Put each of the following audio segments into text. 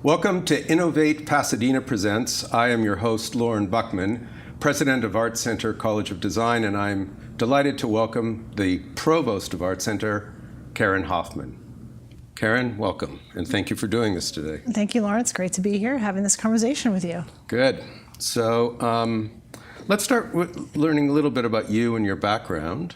Welcome to Innovate Pasadena Presents. I am your host, Lorne Buchman, President of ArtCenter College of Design, and I'm delighted to welcome the Provost of ArtCenter, Karen Hofmann. Karen, welcome, and thank you for doing this today. Thank you, Lorne. It's great to be here having this conversation with you. Good. So let's start with learning a little bit about you and your background,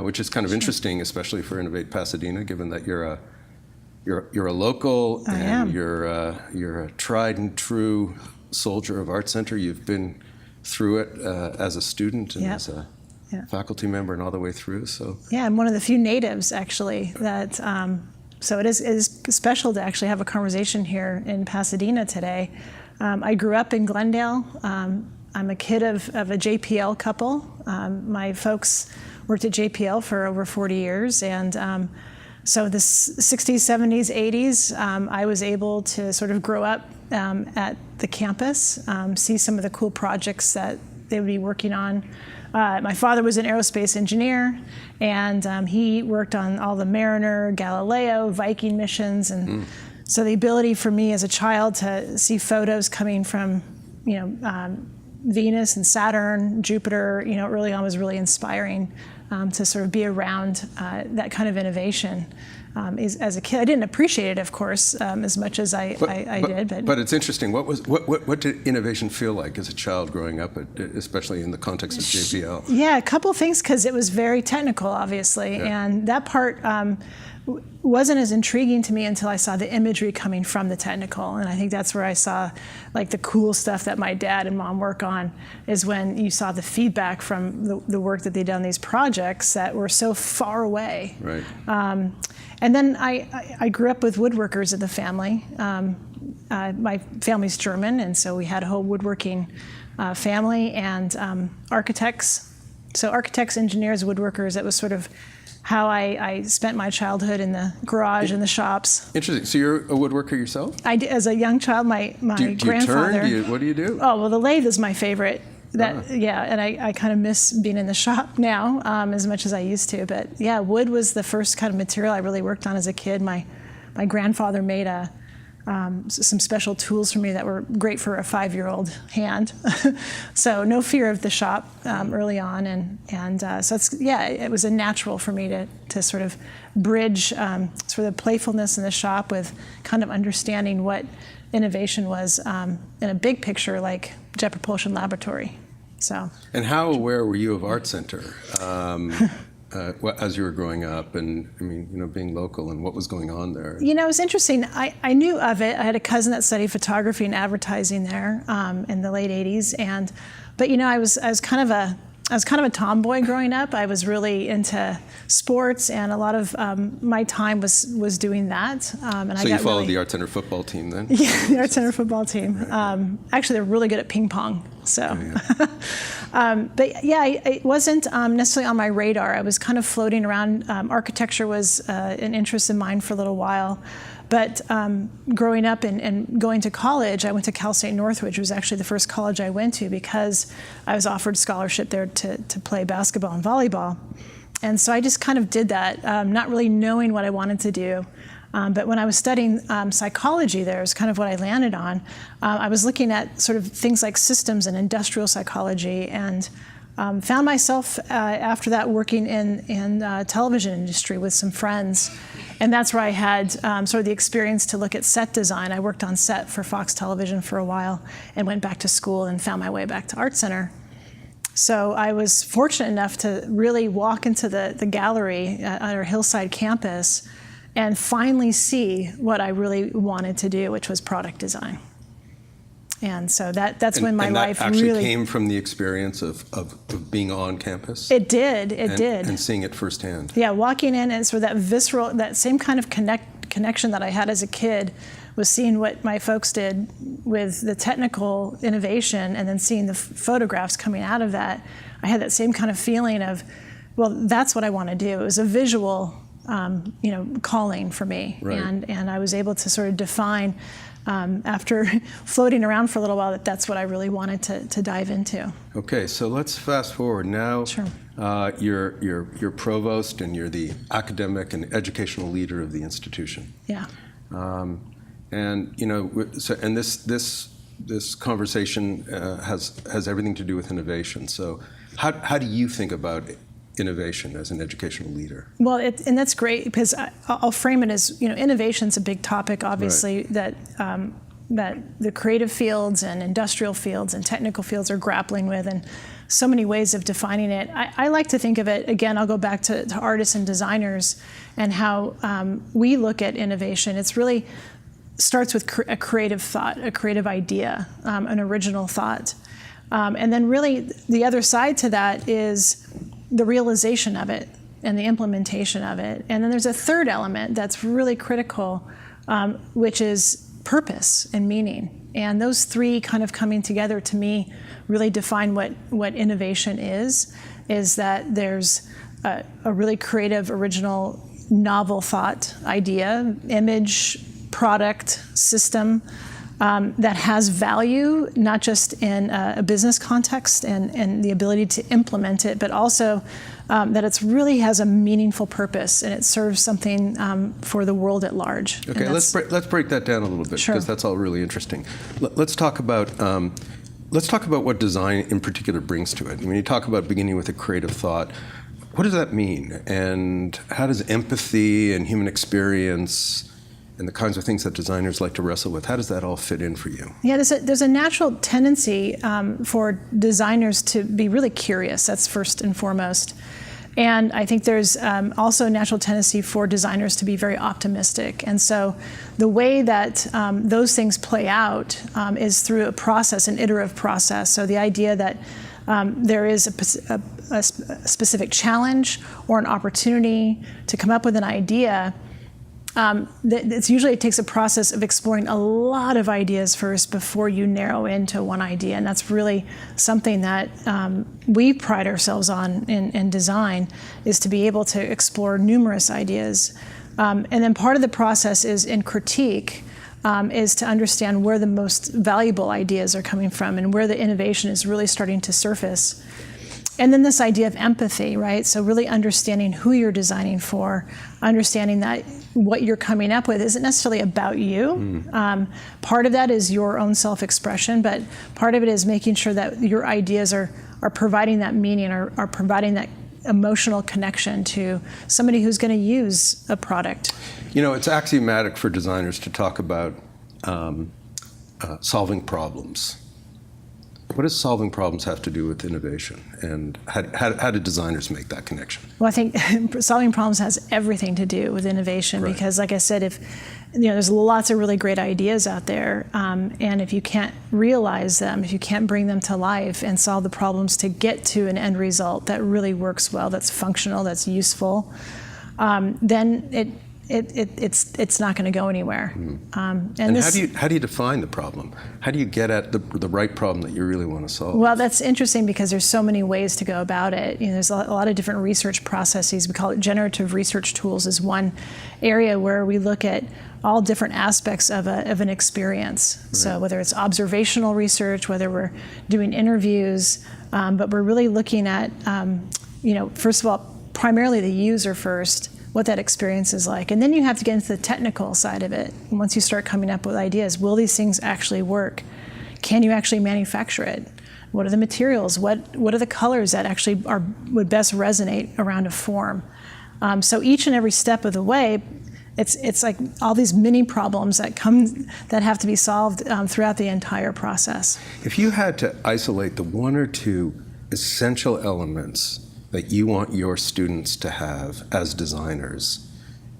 which is kind of interesting, especially for Innovate Pasadena, given that you're a local and you're a tried and true soldier of ArtCenter. You've been through it as a student and as a faculty member and all the way through. So yeah, I'm one of the few natives actually that. So it is special to actually have a conversation here in Pasadena today. I grew up in Glendale. I'm a kid of a JPL couple. My folks worked at JPL for over 40 years, and so the 60s, 70s, 80s, I was able to sort of grow up at the campus, see some of the cool projects that they would be working on. My father was an aerospace engineer, and he worked on all the Mariner, Galileo, Viking missions, and so the ability for me as a child to see photos coming from, Venus and Saturn, Jupiter, early on was really inspiring. To sort of be around that kind of innovation. As a kid, I didn't appreciate it, of course, as much as I did. But it's interesting. What did innovation feel like as a child growing up, especially in the context of JPL? Yeah, a couple things, because it was very technical, obviously, and that part wasn't as intriguing to me until I saw the imagery coming from the technical, and I think that's where I saw like the cool stuff that my dad and mom work on, is when you saw the feedback from the work that they'd done, these projects that were so far away. Right. And then I grew up with woodworkers in the family. My family's German, and so we had a whole woodworking family, and architects. So architects, engineers, woodworkers, that was sort of how I spent my childhood, in the garage and the shops. Interesting. So you're a woodworker yourself? As a young child, my grandfather. Do you turn? What do you do? Oh, well, the lathe is my favorite. And I kind of miss being in the shop now as much as I used to. But yeah, wood was the first kind of material I really worked on as a kid. My grandfather made some special tools for me that were great for a 5-year-old hand. So no fear of the shop early on, and so it was a natural for me to sort of bridge sort of the playfulness in the shop with kind of understanding what innovation was in a big picture, like Jet Propulsion Laboratory. So. And how aware were you of ArtCenter as you were growing up, and being local, and what was going on there? It was interesting. I knew of it. I had a cousin that studied photography and advertising there in the late '80s, but I was kind of a tomboy growing up. I was really into sports, and a lot of my time was doing that. So you followed the ArtCenter football team then? Yeah, the ArtCenter football team. Actually, they're really good at ping pong. So, but yeah, it wasn't necessarily on my radar. I was kind of floating around. Architecture was an interest of mine for a little while. But growing up and going to college, I went to Cal State Northridge. It was actually the first college I went to because I was offered scholarship there to play basketball and volleyball. And so I just kind of did that, not really knowing what I wanted to do. But when I was studying psychology there, is kind of what I landed on. I was looking at sort of things like systems and industrial psychology, and found myself after that working in television industry with some friends. And that's where I had sort of the experience to look at set design. I worked on set for Fox Television for a while and went back to school and found my way back to ArtCenter. So I was fortunate enough to really walk into the gallery at our Hillside campus and finally see what I really wanted to do, which was product design. And so that's when my life really... And that actually came from the experience of being on campus? It did, it did. And seeing it firsthand. Yeah, walking in and sort of that visceral, that same kind of connection that I had as a kid was seeing what my folks did with the technical innovation, and then seeing the photographs coming out of that. I had that same kind of feeling of, well, that's what I want to do. It was a visual calling for me. Right. And I was able to sort of define after floating around for a little while that's what I really wanted to dive into. Okay, so let's fast forward now. Sure. You're provost, and you're the academic and educational leader of the institution. Yeah. And and this conversation has everything to do with innovation. So how do you think about innovation as an educational leader? Well, and that's great, because I'll frame it as, innovation's a big topic, obviously, right, that the creative fields and industrial fields and technical fields are grappling with, and so many ways of defining it. I like to think of it, again, I'll go back to artists and designers and how we look at innovation. It's really starts with a creative thought, a creative idea, an original thought. And then really the other side to that is the realization of it and the implementation of it. And then there's a third element that's really critical, which is purpose and meaning. And those three kind of coming together, to me, really define what innovation is that there's a really creative, original, novel thought, idea, image, product, system that has value, not just in a business context and the ability to implement it, but also that it really has a meaningful purpose and it serves something for the world at large. Okay, let's break that down a little bit, sure, because that's all really interesting. Let's talk about what design in particular brings to it. When you talk about beginning with a creative thought, what does that mean? And how does empathy and human experience and the kinds of things that designers like to wrestle with, how does that all fit in for you? Yeah, there's a natural tendency for designers to be really curious. That's first and foremost. And I think there's also a natural tendency for designers to be very optimistic. And so the way that those things play out is through a process, an iterative process. So the idea that there is a specific challenge or an opportunity to come up with an idea. It takes a process of exploring a lot of ideas first before you narrow into one idea, and that's really something that we pride ourselves on in design, is to be able to explore numerous ideas. And then part of the process is in critique, is to understand where the most valuable ideas are coming from and where the innovation is really starting to surface. And then this idea of empathy, right? So really understanding who you're designing for, understanding that what you're coming up with isn't necessarily about you. Part of that is your own self-expression, but part of it is making sure that your ideas are providing that meaning, are providing that emotional connection to somebody who's going to use a product. It's axiomatic for designers to talk about solving problems. What does solving problems have to do with innovation, and how do designers make that connection? Well, I think solving problems has everything to do with innovation, right, because, like I said, if there's lots of really great ideas out there, and if you can't realize them, if you can't bring them to life and solve the problems to get to an end result that really works well, that's functional, that's useful, then it's not going to go anywhere. And how do you define the problem? How do you get at the right problem that you really want to solve? Well, that's interesting because there's so many ways to go about it. There's a lot of different research processes. We call it generative research tools is one area where we look at all different aspects of an experience. Right. So whether it's observational research, whether we're doing interviews, but we're really looking at, first of all, primarily the user first, what that experience is like. And then you have to get into the technical side of it. And once you start coming up with ideas, will these things actually work? Can you actually manufacture it? What are the materials? What are the colors that actually would best resonate around a form? So each and every step of the way, it's like all these mini problems that have to be solved throughout the entire process. If you had to isolate the one or two essential elements that you want your students to have as designers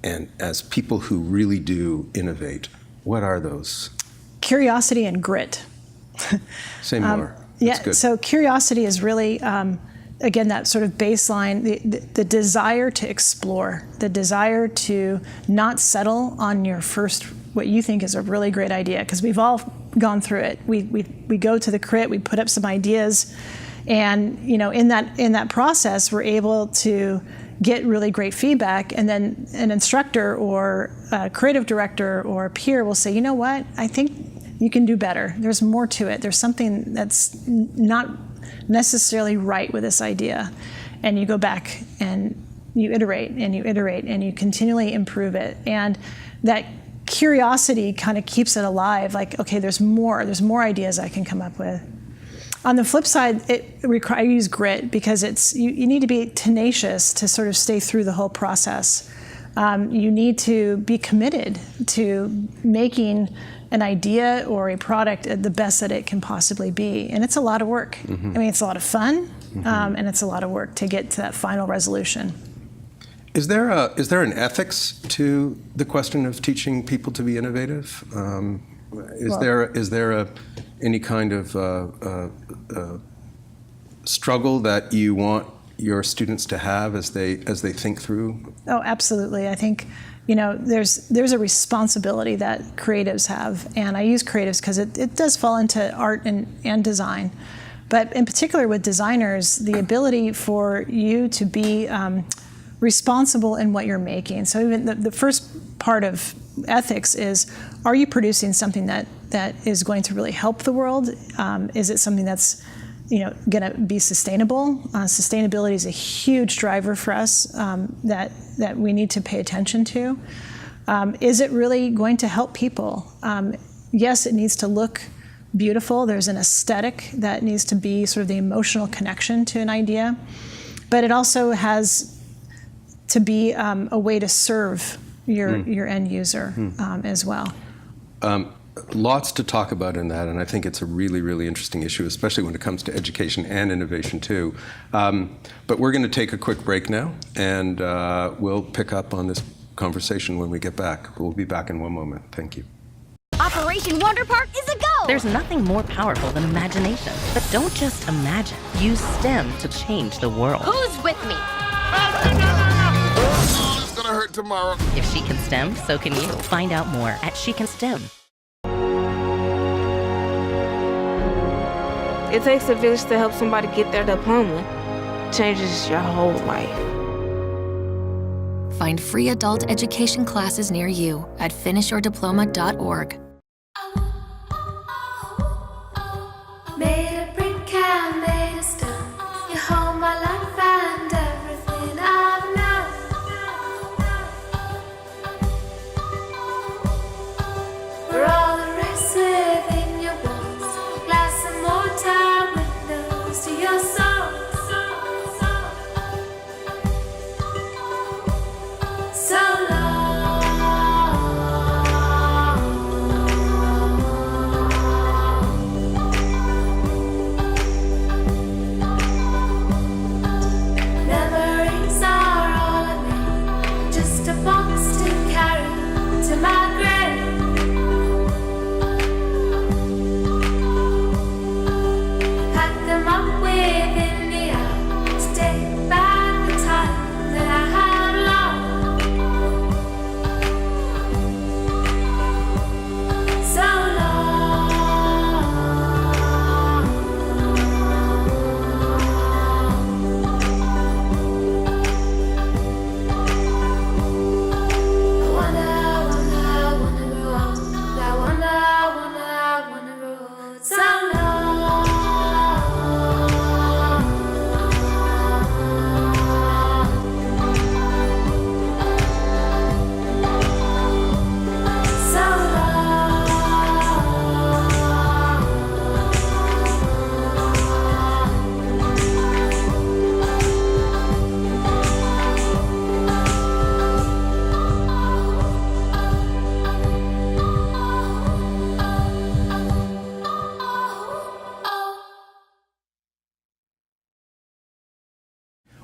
and as people who really do innovate, what are those? Curiosity and grit. Say more. Yeah, good. So curiosity is really, again, that sort of baseline, the desire to explore, the desire to not settle on your first, what you think is a really great idea, because we've all gone through it. We go to the crit, we put up some ideas, and in that process, we're able to get really great feedback, and then an instructor or a creative director or a peer will say, you know what, I think you can do better. There's more to it. There's something that's not necessarily right with this idea. And you go back and you iterate and you iterate and you continually improve it. And that curiosity kind of keeps it alive. Like, okay, there's more ideas I can come up with. On the flip side, I use grit because you need to be tenacious to sort of stay through the whole process. You need to be committed to making an idea or a product the best that it can possibly be. And it's a lot of work. I mean, it's a lot of fun, and it's a lot of work to get to that final resolution. Is there an ethics to the question of teaching people to be innovative? Is there any kind of struggle that you want your students to have as they think through? Oh, absolutely. I think there's a responsibility that creatives have, and I use creatives because it does fall into art and design. But in particular with designers, the ability for you to be responsible in what you're making. So even the first part of ethics is, are you producing something that is going to really help the world? Is it something that's going to be sustainable? Sustainability is a huge driver for us that we need to pay attention to. Is it really going to help people? Yes, it needs to look beautiful. There's an aesthetic that needs to be sort of the emotional connection to an idea, but it also has to be a way to serve your end user as well. Lots to talk about in that, and I think it's a really, really interesting issue, especially when it comes to education and innovation too. But we're going to take a quick break now, and we'll pick up on this conversation when we get back. We'll be back in one moment. Thank you. Operation Wonder Park is a go! There's nothing more powerful than imagination. But don't just imagine. Use STEM to change the world. Who's with me? It's gonna hurt tomorrow. If she can STEM, so can you. Find out more at She Can STEM. It takes a village to help somebody get their diploma. Changes your whole life. Find free adult education classes near you at finishyourdiploma.org. Made a brick and made a stone. You hold my life and everything I've known. We're all the rest within your walls. Glass and mortar windows to your soul. So memories are all I need, just a box to carry to my grave. Pack them up within the hour to take back the time that I have lost. So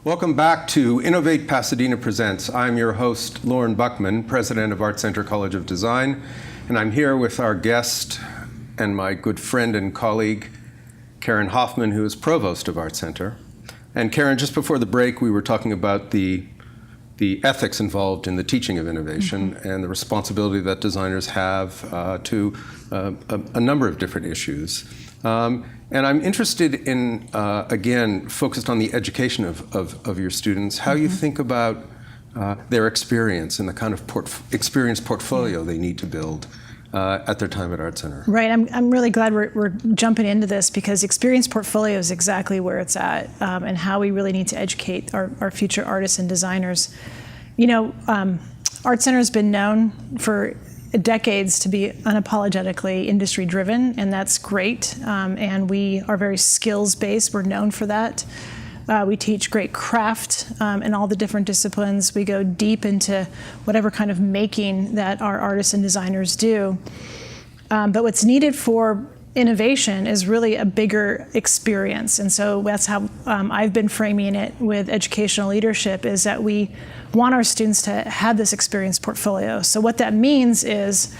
Welcome back to Innovate Pasadena Presents. I'm your host, Lorne Buchman, president of ArtCenter College of Design, and I'm here with our guest and my good friend and colleague, Karen Hofmann, who is provost of ArtCenter. And Karen, just before the break, we were talking about the ethics involved in the teaching of innovation and the responsibility that designers have to a number of different issues. And I'm interested in, again, focused on the education of your students, how you think about their experience and the kind of experience portfolio they need to build at their time at ArtCenter. Right. I'm really glad we're jumping into this because experience portfolio is exactly where it's at, and how we really need to educate our future artists and designers. ArtCenter has been known for decades to be unapologetically industry driven, and that's great. And we are very skills based. We're known for that. We teach great craft in all the different disciplines. We go deep into whatever kind of making that our artists and designers do. But what's needed for innovation is really a bigger experience. And so that's how I've been framing it with educational leadership, is that we want our students to have this experience portfolio. So what that means is,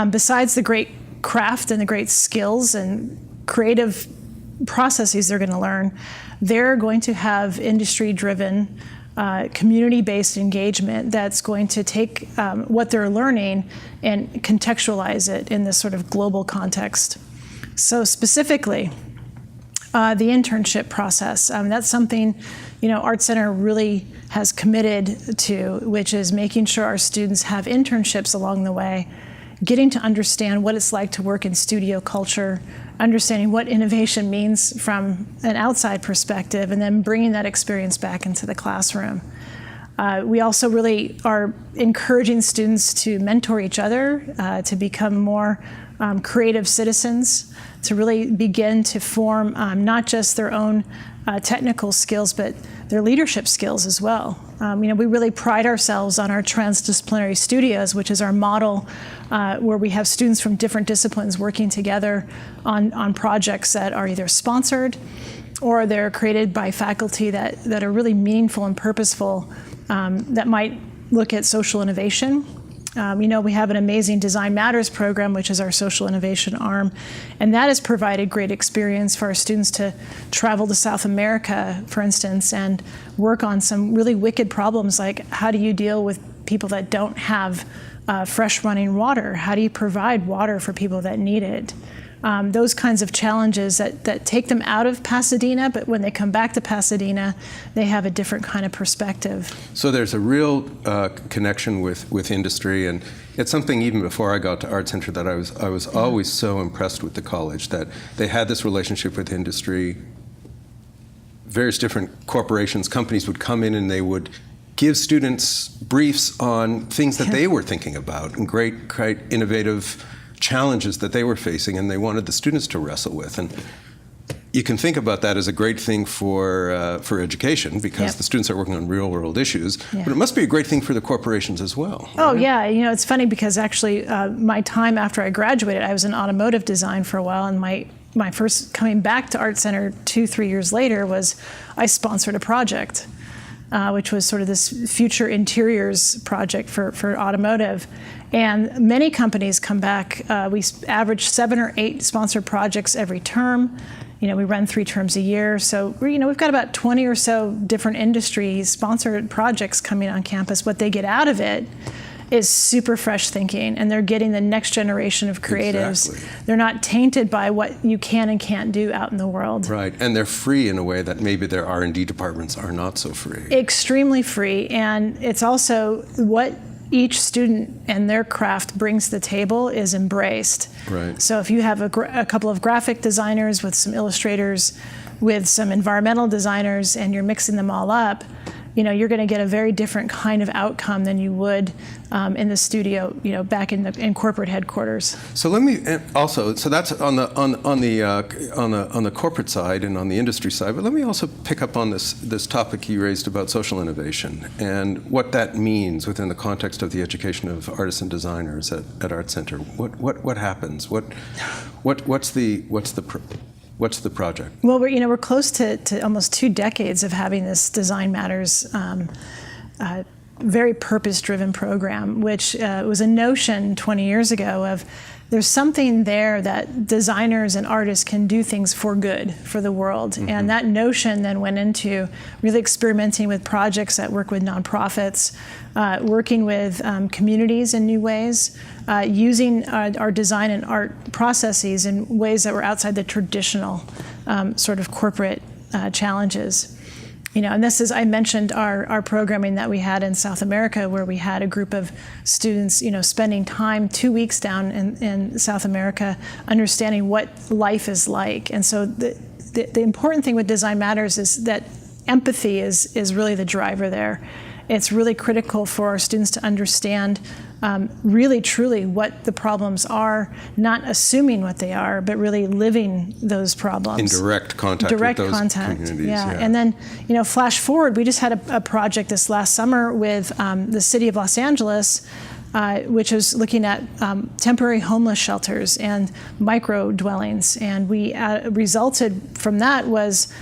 besides the great craft and the great skills and creative processes they're going to learn, they're going to have industry-driven, community-based engagement that's going to take what they're learning and contextualize it in this sort of global context. So specifically, the internship process, that's something, ArtCenter really has committed to, which is making sure our students have internships along the way, getting to understand what it's like to work in studio culture, understanding what innovation means from an outside perspective, and then bringing that experience back into the classroom. We also really are encouraging students to mentor each other, to become more creative citizens, to really begin to form not just their own technical skills, but their leadership skills as well. We really pride ourselves on our Transdisciplinary Studios, which is our model where we have students from different disciplines working together on projects that are either sponsored or they're created by faculty that are really meaningful and purposeful, that might look at social innovation. We have an amazing Design Matters program, which is our social innovation arm, and that has provided great experience for our students to travel to South America, for instance, and work on some really wicked problems, like how do you deal with people that don't have fresh running water? How do you provide water for people that need it? Those kinds of challenges that take them out of Pasadena, but when they come back to Pasadena, they have a different kind of perspective. So there's a real connection with industry, and it's something even before I got to ArtCenter that I was always so impressed with the college, that they had this relationship with industry. Various different corporations, companies would come in and they would give students briefs on things that they were thinking about and great innovative challenges that they were facing, and they wanted the students to wrestle with. And you can think about that as a great thing for education, because the students are working on real world issues, but it must be a great thing for the corporations as well. Oh, right? Yeah, it's funny because actually my time after I graduated, I was in automotive design for a while, and my first coming back to ArtCenter 2-3 years later was I sponsored a project, which was sort of this future interiors project for automotive. And many companies come back. We average 7 or 8 sponsored projects every term. We run 3 terms a year. So we've got about 20 or so different industry sponsored projects coming on campus. What they get out of it is super fresh thinking, and they're getting the next generation of creatives. Exactly. They're not tainted by what you can and can't do out in the world. Right, and they're free in a way that maybe their R&D departments are not so free. Extremely free, and it's also what each student and their craft brings to the table is embraced. Right. So if you have a couple of graphic designers with some illustrators, with some environmental designers, and you're mixing them all up, you're going to get a very different kind of outcome than you would in the studio, back in corporate headquarters. So let me also. So that's on the corporate side and on the industry side. But let me also pick up on this topic you raised about social innovation and what that means within the context of the education of artists and designers at ArtCenter. What happens? What's the project? Well, we're close to almost 2 decades of having this Design Matters very purpose-driven program, which was a notion 20 years ago of there's something there that designers and artists can do things for good, for the world. Mm-hmm. And that notion then went into really experimenting with projects that work with nonprofits, working with communities in new ways, using our design and art processes in ways that were outside the traditional sort of corporate challenges. And this is, I mentioned our programming that we had in South America, where we had a group of students, spending time 2 weeks down in South America, understanding what life is like. And so the important thing with Design Matters is that empathy is really the driver there. It's really critical for our students to understand really truly what the problems are, not assuming what they are, but really living those problems. In direct contact with those communities. Yeah. And then, flash forward, we just had a project this last summer with the city of Los Angeles, which was looking at temporary homeless shelters and micro dwellings. And we resulted from that was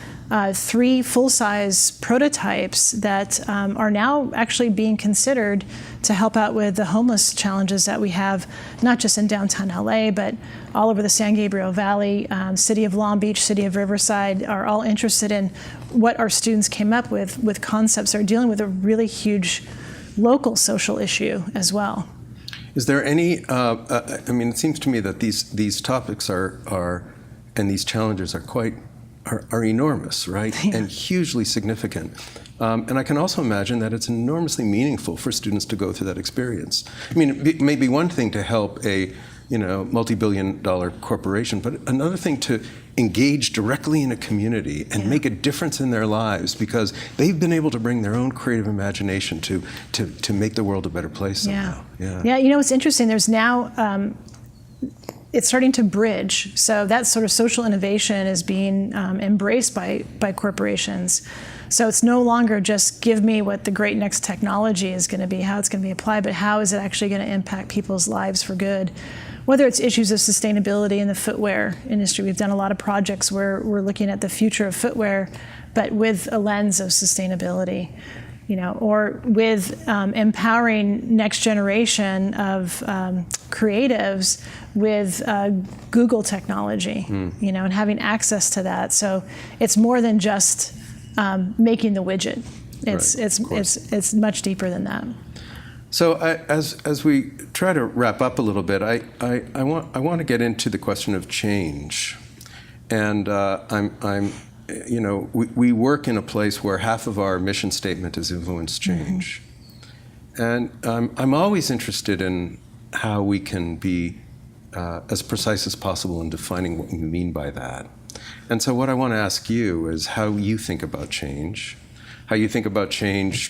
3 full-size prototypes that are now actually being considered to help out with the homeless challenges that we have, not just in downtown LA, but all over the San Gabriel Valley. City of Long Beach, City of Riverside are all interested in what our students came up with concepts that are dealing with a really huge local social issue as well. Is there any, it seems to me that these topics are and these challenges are enormous, right? Yeah. And hugely significant. And I can also imagine that it's enormously meaningful for students to go through that experience. It may be one thing to help a multi-billion-dollar corporation, but another thing to engage directly in a community and make a difference in their lives because they've been able to bring their own creative imagination to make the world a better place somehow. Yeah, it's interesting. There's now it's starting to bridge. So that sort of social innovation is being embraced by corporations. So it's no longer just give me what the great next technology is going to be, how it's going to be applied, but how is it actually going to impact people's lives for good. Whether it's issues of sustainability in the footwear industry, we've done a lot of projects where we're looking at the future of footwear, but with a lens of sustainability. Or with empowering next generation of creatives with Google technology, and having access to that. So it's more than just making the widget. It's much deeper than that. So as we try to wrap up a little bit, I want to get into the question of change, and we work in a place where half of our mission statement is influence change. And I'm always interested in how we can be as precise as possible in defining what we mean by that. And so what I want to ask you is how you think about change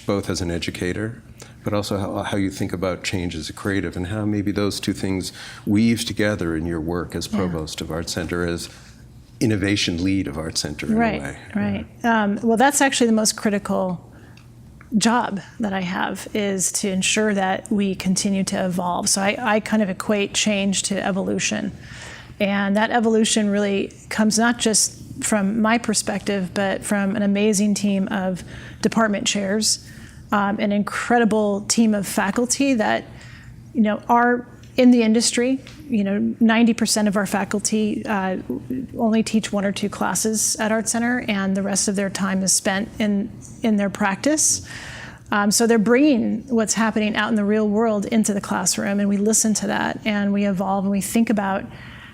both as an educator, but also how you think about change as a creative, and how maybe those two things weave together in your work as Provost of ArtCenter, as innovation lead of ArtCenter in a way. Right. Well, that's actually the most critical job that I have, is to ensure that we continue to evolve. So I kind of equate change to evolution. And that evolution really comes not just from my perspective, but from an amazing team of department chairs, an incredible team of faculty that are in the industry. 90% of our faculty only teach 1 or 2 classes at ArtCenter, and the rest of their time is spent in their practice. So they're bringing what's happening out in the real world into the classroom, and we listen to that, and we evolve, and we think about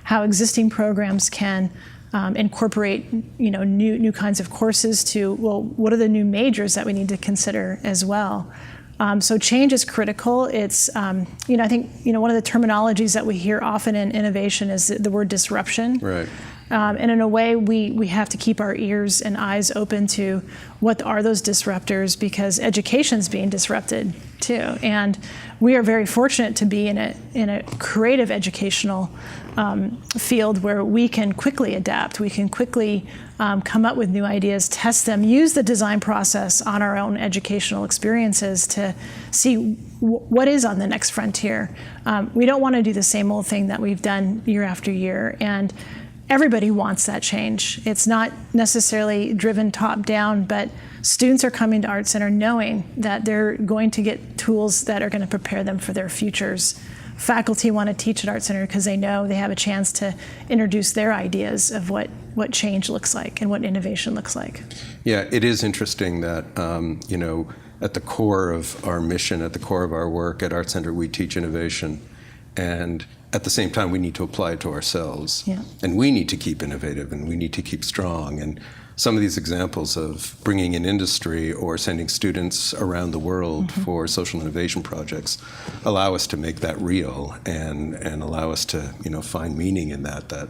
how existing programs can incorporate new kinds of courses to, what are the new majors that we need to consider as well. So change is critical. It's, I think, one of the terminologies that we hear often in innovation is the word disruption. Right. And in a way, we have to keep our ears and eyes open to what are those disruptors, because education's being disrupted too. And we are very fortunate to be in a creative educational field where we can quickly adapt. We can quickly come up with new ideas, test them, use the design process on our own educational experiences to see what is on the next frontier. We don't want to do the same old thing that we've done year after year. And everybody wants that change. It's not necessarily driven top down, but students are coming to ArtCenter knowing that they're going to get tools that are going to prepare them for their futures. Faculty want to teach at ArtCenter because they know they have a chance to introduce their ideas of what change looks like and what innovation looks like. Yeah, it is interesting that, at the core of our mission, at the core of our work at ArtCenter, we teach innovation. And at the same time, we need to apply it to ourselves. Yeah. And we need to keep innovative, and we need to keep strong. And some of these examples of bringing in industry or sending students around the world for social innovation projects allow us to make that real and allow us to find meaning in that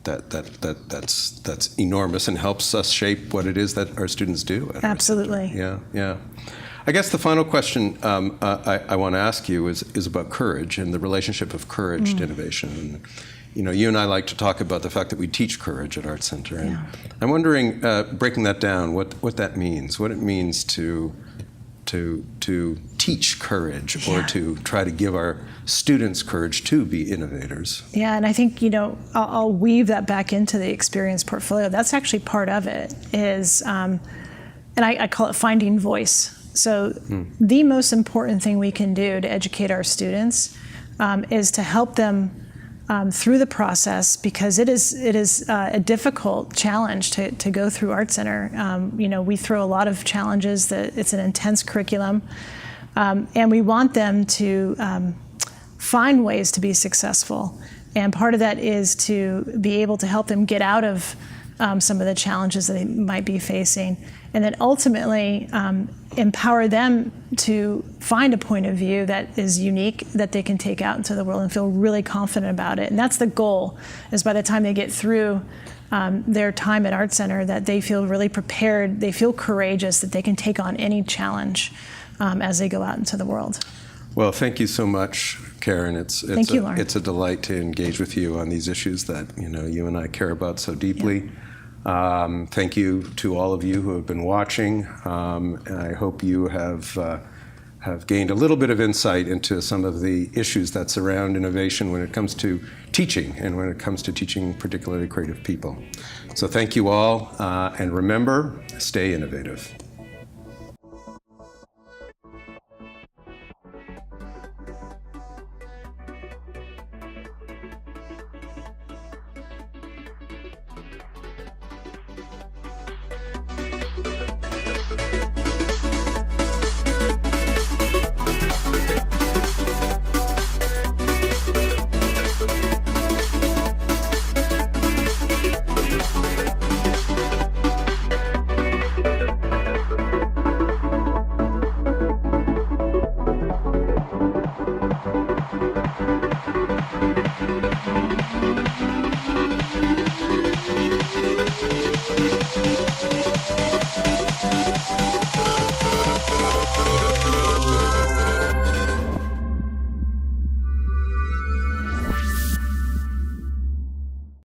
that's enormous and helps us shape what it is that our students do. At Absolutely. ArtCenter. Yeah. I guess the final question I want to ask you is about courage and the relationship of courage to innovation. And, you and I like to talk about the fact that we teach courage at ArtCenter, and I'm wondering, breaking that down, what that means, what it means to teach courage or to try to give our students courage to be innovators. Yeah, and I think, I'll weave that back into the experience portfolio. That's actually part of it is, and I call it finding voice. So the most important thing we can do to educate our students is to help them through the process, because it is a difficult challenge to go through ArtCenter. We throw a lot of challenges. It's an intense curriculum, and we want them to find ways to be successful. And part of that is to be able to help them get out of some of the challenges that they might be facing, and then ultimately empower them to find a point of view that is unique, that they can take out into the world and feel really confident about it. And that's the goal, is by the time they get through their time at ArtCenter, that they feel really prepared, they feel courageous, that they can take on any challenge as they go out into the world. Well, thank you so much, Karen. Thank you, Lorne. It's a delight to engage with you on these issues that you and I care about so deeply. Thank you to all of you who have been watching, and I hope you have gained a little bit of insight into some of the issues that surround innovation when it comes to teaching and when it comes to teaching particularly creative people. So thank you all, and remember, stay innovative.